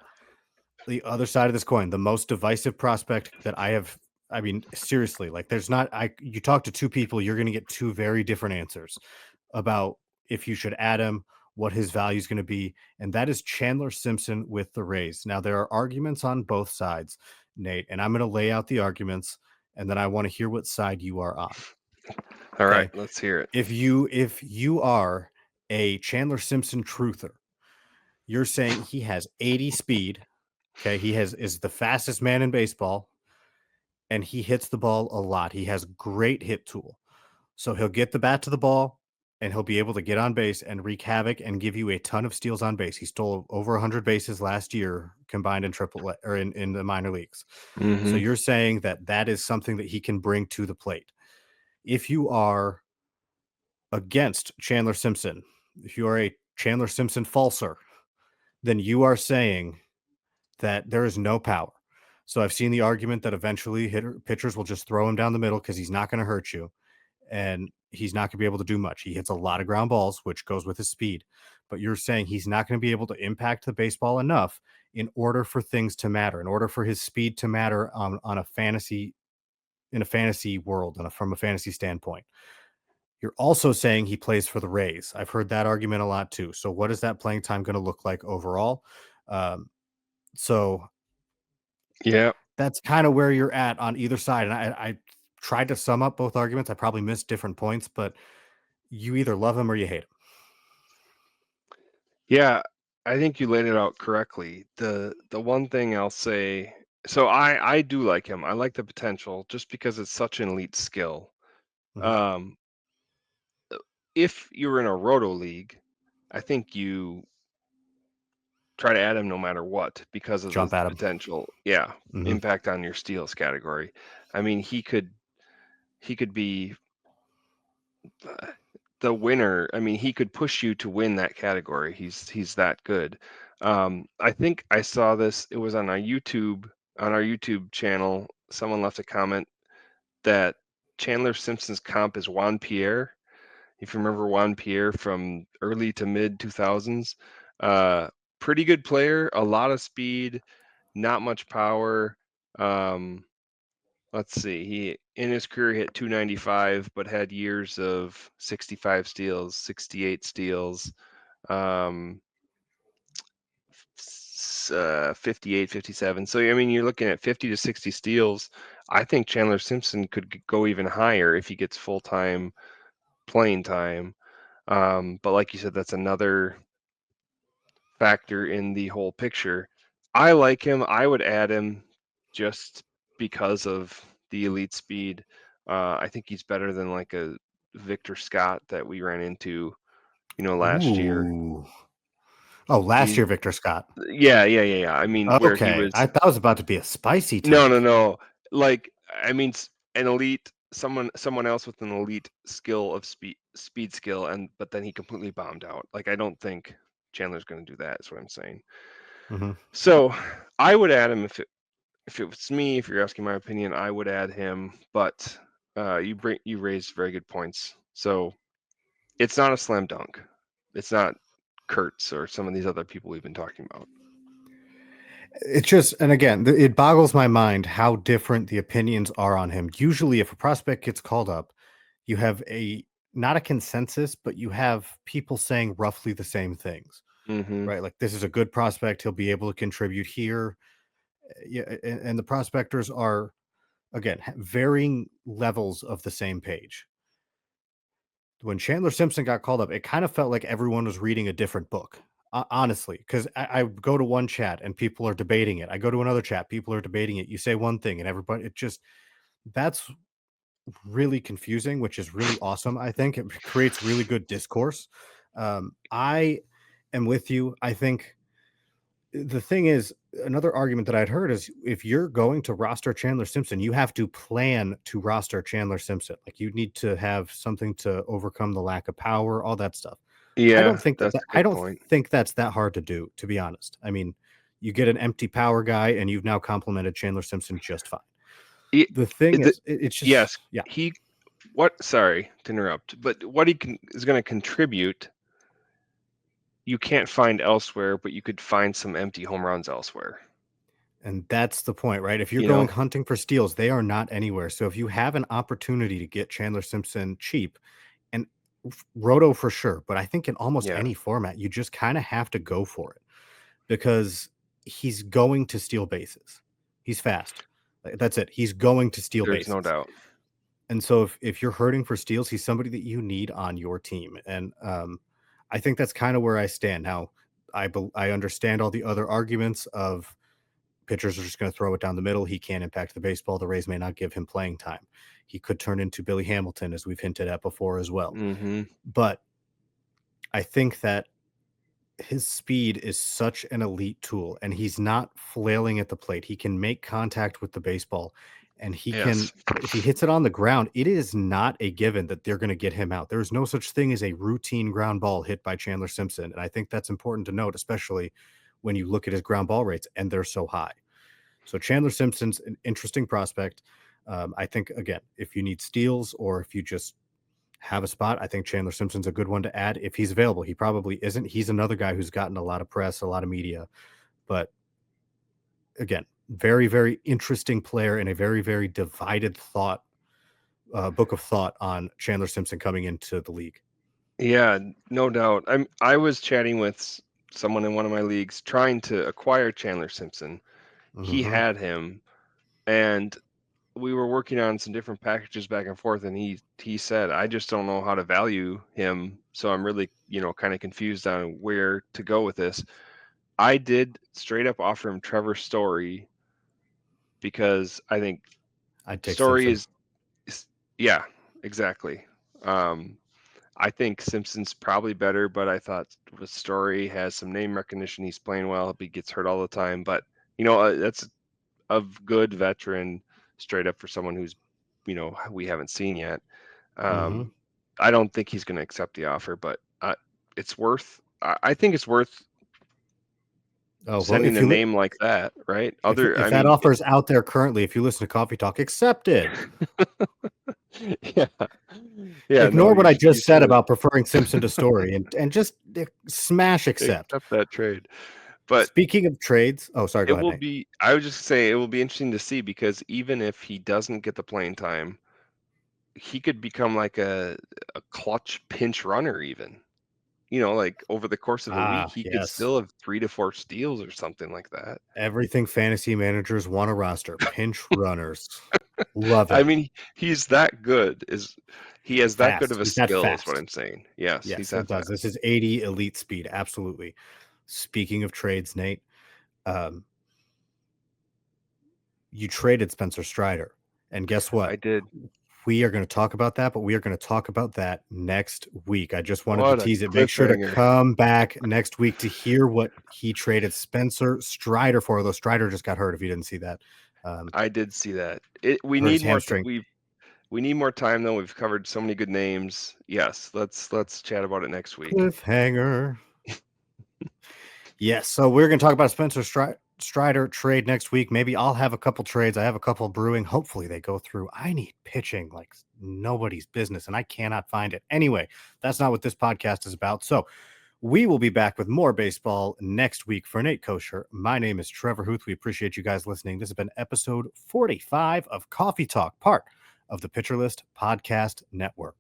the other side of this coin, the most divisive prospect that I have. I mean, seriously, like there's not. You talk to two people, you're going to get two very different answers about if you should add him, what his value is going to be, and that is Chandler Simpson with the Rays. Now there are arguments on both sides, Nate, and I'm going to lay out the arguments, and then I want to hear what side you are on. All right, Okay, let's hear it. if you are a Chandler Simpson truther, you're saying he has 80 speed. Okay, is the fastest man in baseball, and he hits the ball a lot. He has great hit tool. So he'll get the bat to the ball and he'll be able to get on base and wreak havoc and give you a ton of steals on base. He stole over 100 bases last year combined in triple or in the minor leagues. So Hmm. you're saying that that is something that he can bring to the plate. If you are against Chandler Simpson, if you are a Chandler Simpson falser, then you are saying that there is no power. So I've seen the argument that eventually pitchers will just throw him down the middle because he's not going to hurt you and he's not going to be able to do much. He hits a lot of ground balls, which goes with his speed. But you're saying he's not going to be able to impact the baseball enough in order for things to matter, in order for his speed to matter on a fantasy in a fantasy world and from a fantasy standpoint. You're also saying he plays for the Rays. I've heard that argument a lot too. So what is that playing time going to look like overall? Um, so Yeah, that's kind of where you're at on either side. And I tried to sum up both arguments. I probably missed different points, but you either love him or you hate him. yeah. I think you laid it out correctly. The one thing I'll say, so I do like him. I like the potential just because it's such an elite skill. Mhm. Um, if you're in a roto league, I think you try to add him no matter what because of the Jump at him. potential, yeah, Mhm. impact on your steals category. I mean, he could be uh, the winner. I mean, he could push you to win that category. He's that good. I think I saw this. It was on our YouTube channel. Someone left a comment that Chandler Simpson's comp is Juan Pierre. If you remember Juan Pierre from early to mid 2000s, Pretty good player, a lot of speed, not much power. Let's see. He in his career hit 295, but had years of 65 steals, 68 steals, 58, 57. So I mean, you're looking at 50 to 60 steals. I think Chandler Simpson could go even higher if he gets full-time playing time. But like you said, that's another factor in the whole picture. I like him. I would add him just because of the elite speed. I think he's better than like a Victor Scott that we ran into, last year. Ooh. Oh, last He, year, Victor Scott. yeah. I mean, where he Okay, was, I thought it was about to be a spicy no. take. Like, I mean, an elite, someone else with an elite skill of speed skill, but then he completely bombed out. Like, I don't think Chandler's going to do that. Is what I'm saying. Mm-hmm. So I would add him if it was me. If you're asking my opinion, I would add him. But you raised very good points. So it's not a slam dunk. It's not Kurtz or some of these other people we've been talking about. It's just, and again, it boggles my mind how different the opinions are on him. Usually, if a prospect gets called up, you have not a consensus, but you have people saying roughly the same things, Mm-hmm. right? Like, this is a good prospect. He'll be able to contribute here. Yeah, and the prospectors are, again, varying levels of the same page. When Chandler Simpson got called up, it kind of felt like everyone was reading a different book, honestly. Because I go to one chat and people are debating it. I go to another chat, people are debating it. You say one thing and everybody, that's really confusing, which is really awesome. I think it creates really good discourse. I am with you. I think the thing is, another argument that I'd heard is if you're going to roster Chandler Simpson, you have to plan to roster Chandler Simpson. Like, you need to have something to overcome the lack of power, all that stuff. Yeah, that's a I good don't point. think that's that hard to do, to be honest. I mean, you get an empty power guy and you've now complimented Chandler Simpson just fine. It, The thing the, is, it's just, yes, yeah. sorry to interrupt, but what is going to contribute, you can't find elsewhere, but you could find some empty home runs elsewhere. And that's the point, right? If you're You going know? hunting for steals, they are not anywhere. So if you have an opportunity to get Chandler Simpson cheap, and Roto for sure, but I think in almost Yeah. any format, you just kind of have to go for it because he's going to steal bases. He's fast. That's it. He's going to steal There's no bases. doubt. And so if you're hurting for steals, he's somebody that you need on your team. And I think that's kind of where I stand now. I understand all the other arguments of pitchers are just going to throw it down the middle. He can't impact the baseball. The Rays may not give him playing time. He could turn into Billy Hamilton, as we've hinted at before as well. Mm-hmm. But I think that his speed is such an elite tool, and he's not flailing at the plate. He can make contact with the baseball, and he can, Yes. if he hits it on the ground, it is not a given that they're going to get him out. There's no such thing as a routine ground ball hit by Chandler Simpson. And I think that's important to note, especially when you look at his ground ball rates, and they're so high. So Chandler Simpson's an interesting prospect. I think, again, if you need steals or if you just have a spot, I think Chandler Simpson's a good one to add if he's available. He probably isn't. He's another guy who's gotten a lot of press, a lot of media, but again, very, very interesting player and a very, very divided thought, book of thought on Chandler Simpson coming into the league. Yeah, no doubt. I was chatting with someone in one of my leagues trying to acquire Chandler Simpson. He Mm-hmm. had him, and we were working on some different packages back and forth, and he said, I just don't know how to value him, so I'm really, kind of confused on where to go with this. I did straight up offer him Trevor Story because I think I'd take Story Simpson. is yeah, exactly. I think Simpson's probably better, but I thought with Story has some name recognition. He's playing well. He gets hurt all the time, but that's a good veteran straight up for someone who's, we haven't seen yet. Mm-hmm. I don't think he's going to accept the offer, but it's worth. I think it's worth Oh, well, sending a name like that, right? if I that mean, offer is out there currently, if you listen to Coffee Talk, accept it. Yeah. Yeah, no, Ignore what I you just said said it. about preferring Simpson to Story and just smash accept. Accept that trade. But Speaking of trades, oh, sorry, it go ahead, will Nate. be I would just say it will be interesting to see because even if he doesn't get the playing time, he could become like a clutch pinch runner even. Like over the course of a week, Ah, he could yes. still have 3 to 4 steals or something like that. Everything fantasy managers want a roster. Pinch runners. Love I it. mean, he's that good. He has that good Fast. of a He's that skill is what fast. I'm saying. Yes, he's Yes, it that does. This fast. is 80 elite speed. Absolutely. Speaking of trades, Nate, um, you traded Spencer Strider. And guess I what? did. We are going to talk about that, but we are going to talk about that next week. I just wanted to What a tease it. Make sure to cliffhanger. come back next week to hear what he traded Spencer Strider for. Although Strider just got hurt, if you didn't see that, I did see that. We hurt his need more hamstring. we need more time though. We've covered so many good names. Yes, let's chat about it next week. Cliffhanger. Yes, so we're going to talk about Spencer Strider trade next week. Maybe I'll have a couple trades. I have a couple brewing. Hopefully they go through. I need pitching like nobody's business, and I cannot find it. Anyway, that's not what this podcast is about. So we will be back with more baseball next week. For Nate Kosher, my name is Trevor Huth. We appreciate you guys listening. This has been episode 45 of Coffee Talk, part of the Pitcher List Podcast Network.